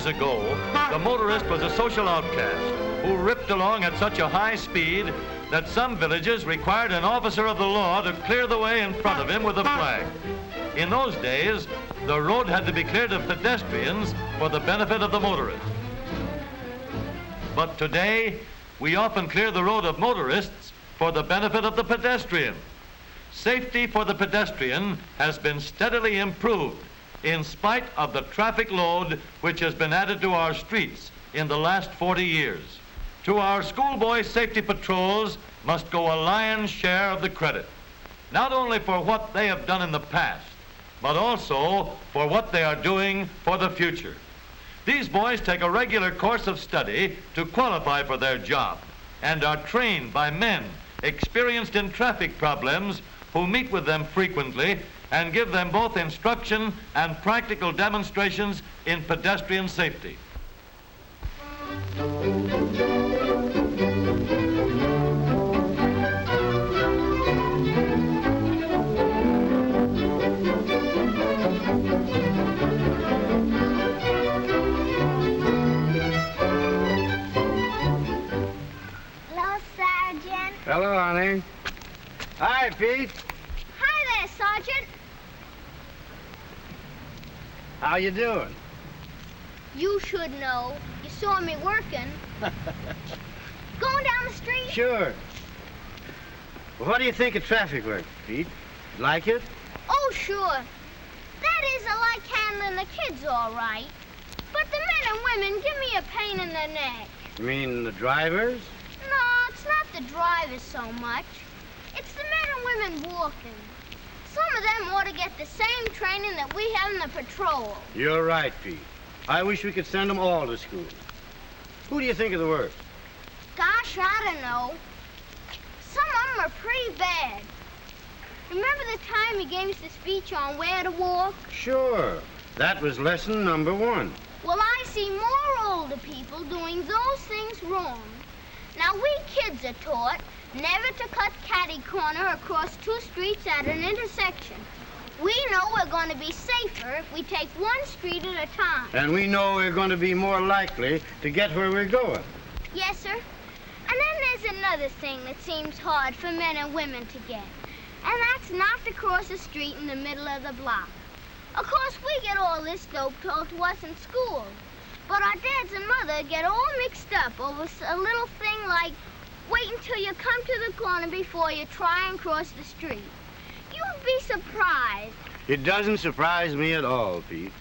years ago, the motorist was a social outcast who ripped along at such a high speed that some villages required an officer of the law to clear the way in front of him with a flag. In those days, the road had to be cleared of pedestrians for the benefit of the motorist. But today, we often clear the road of motorists for the benefit of the pedestrian. Safety for the pedestrian has been steadily improved in spite of the traffic load which has been added to our streets in the last 40 years. To our schoolboy safety patrols must go a lion's share of the credit, not only for what they have done in the past, but also for what they are doing for the future. These boys take a regular course of study to qualify for their job and are trained by men experienced in traffic problems who meet with them frequently and give them both instruction and practical demonstrations in pedestrian safety. Hello, Sergeant. Hello, honey. Hi, Pete. Hi there, Sergeant. How you doing? You should know. You saw me working. Going down the street? Sure. Well, what do you think of traffic work, Pete? Like it? Oh, sure. That is, I like handling the kids all right. But the men and women give me a pain in the neck. You mean the drivers? No, it's not the drivers so much. It's the men and women walking. Some of them ought to get the same training that we have in the patrol. You're right, Pete. I wish we could send them all to school. Who do you think are the worst? Gosh, I don't know. Some of them are pretty bad. Remember the time he gave us the speech on where to walk? Sure. That was lesson number 1. Well, I see more older people doing those things wrong. Now, we kids are taught never to cut catty corner across 2 streets at an intersection. We know we're going to be safer if we take 1 street at a time. And we know we're going to be more likely to get where we're going. Yes, sir. And then there's another thing that seems hard for men and women to get. And that's not to cross a street in the middle of the block. Of course, we get all this dope told to us in school. But our dads and mother get all mixed up over a little thing like wait until you come to the corner before you try and cross the street. You'd be surprised. It doesn't surprise me at all, Pete.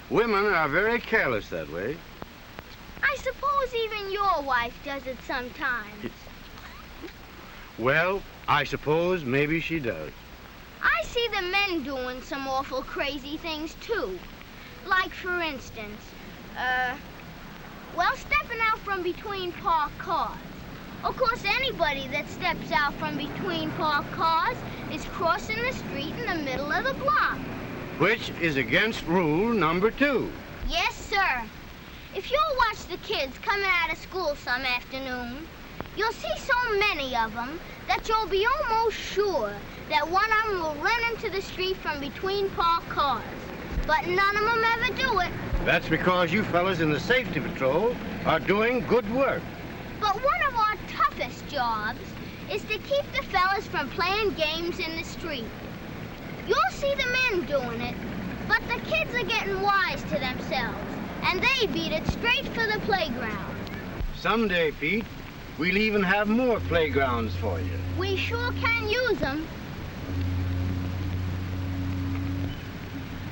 Women are very careless that way. I suppose even your wife does it sometimes. Well, I suppose maybe she does. I see the men doing some awful crazy things, too. Like, for instance, well, stepping out from between parked cars. Of course, anybody that steps out from between parked cars is crossing the street in the middle of the block. Which is against rule number 2. Yes, sir. If you'll watch the kids coming out of school some afternoon, you'll see so many of them that you'll be almost sure that one of them will run into the street from between parked cars. But none of them ever do it. That's because you fellas in the safety patrol are doing good work. But one of our toughest jobs is to keep the fellas from playing games in the street. You'll see the men doing it, but the kids are getting wise to themselves, and they beat it straight for the playground. Someday, Pete, we'll even have more playgrounds for you. We sure can use them.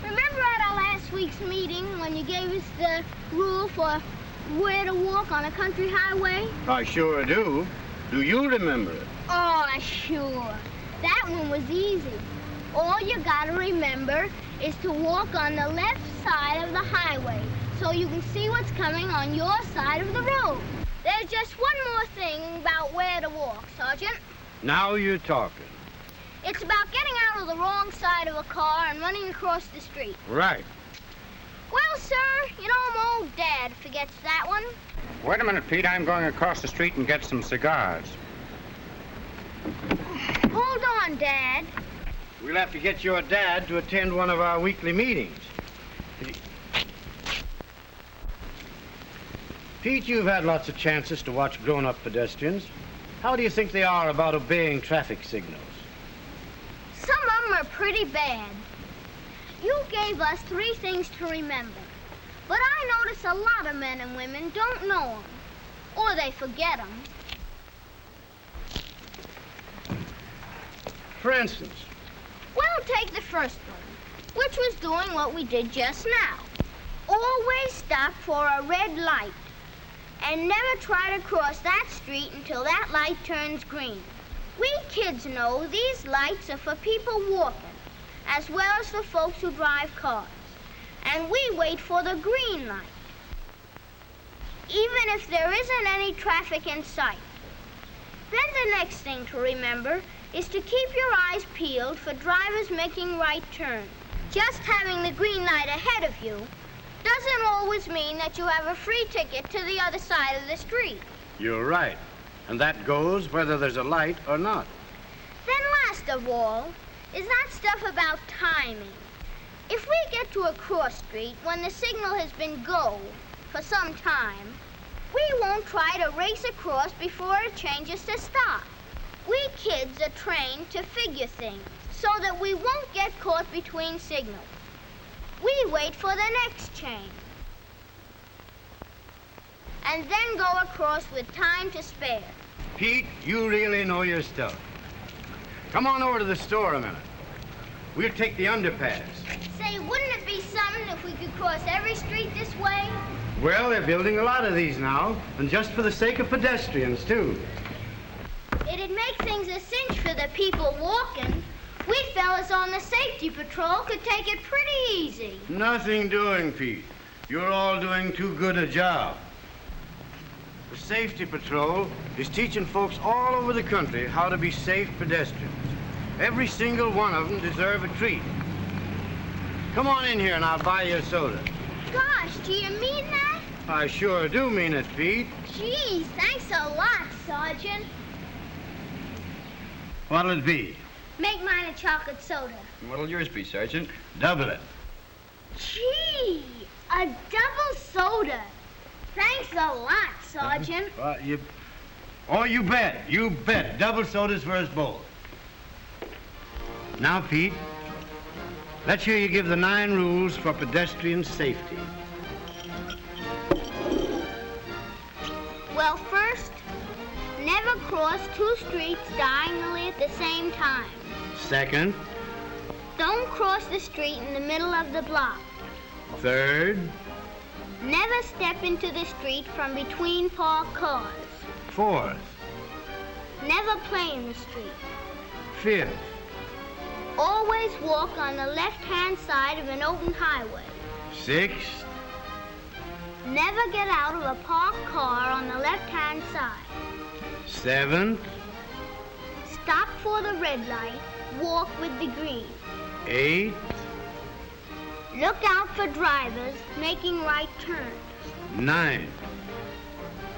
Remember at our last week's meeting when you gave us the rule for where to walk on a country highway? I sure do. Do you remember it? Oh, sure. That one was easy. All you gotta remember is to walk on the left side of the highway so you can see what's coming on your side of the road. There's just one more thing about where to walk, Sergeant. Now you're talking. It's about getting out of the wrong side of a car and running across the street. Right. Well, sir, you know my old dad forgets that one. Wait a minute, Pete. I'm going across the street and get some cigars. Hold on, Dad. We'll have to get your dad to attend one of our weekly meetings. Pete, you've had lots of chances to watch grown-up pedestrians. How do you think they are about obeying traffic signals? Some of them are pretty bad. You gave us 3 things to remember. But I notice a lot of men and women don't know them. Or they forget them. For instance? Well, take the first one, which was doing what we did just now. Always stop for a red light. And never try to cross that street until that light turns green. We kids know these lights are for people walking, as well as for folks who drive cars. And we wait for the green light, even if there isn't any traffic in sight. Then the next thing to remember is to keep your eyes peeled for drivers making right turns. Just having the green light ahead of you doesn't always mean that you have a free ticket to the other side of the street. You're right. And that goes whether there's a light or not. Then last of all is that stuff about timing. If we get to a cross street when the signal has been go for some time, we won't try to race across before it changes to stop. We kids are trained to figure things so that we won't get caught between signals. We wait for the next change. And then go across with time to spare. Pete, you really know your stuff. Come on over to the store a minute. We'll take the underpass. Say, wouldn't it be something if we could cross every street this way? Well, they're building a lot of these now, and just for the sake of pedestrians, too. It'd make things a cinch for the people walking. We fellas on the safety patrol could take it pretty easy. Nothing doing, Pete. You're all doing too good a job. The safety patrol is teaching folks all over the country how to be safe pedestrians. Every single one of them deserve a treat. Come on in here and I'll buy you a soda. Gosh, do you mean that? I sure do mean it, Pete. Geez, thanks a lot, Sergeant. What'll it be? Make mine a chocolate soda. What'll yours be, Sergeant? Double it. Gee, a double soda. Thanks a lot, Sergeant. Oh, you bet. You bet. Double sodas for us both. Now, Pete, let's hear you give the 9 rules for pedestrian safety. Well, first, never cross 2 streets diagonally at the same time. Second. Don't cross the street in the middle of the block. Third. Never step into the street from between parked cars. Fourth. Never play in the street. Fifth. Always walk on the left-hand side of an open highway. Sixth. Never get out of a parked car on the left-hand side. Seventh. Stop for the red light. Walk with the green. Eighth. Look out for drivers making right turns. Ninth.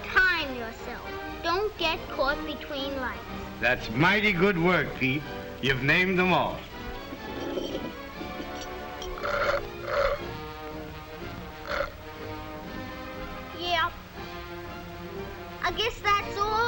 Time yourself. Don't get caught between lights. That's mighty good work, Pete. You've named them all. Yeah. I guess that's all.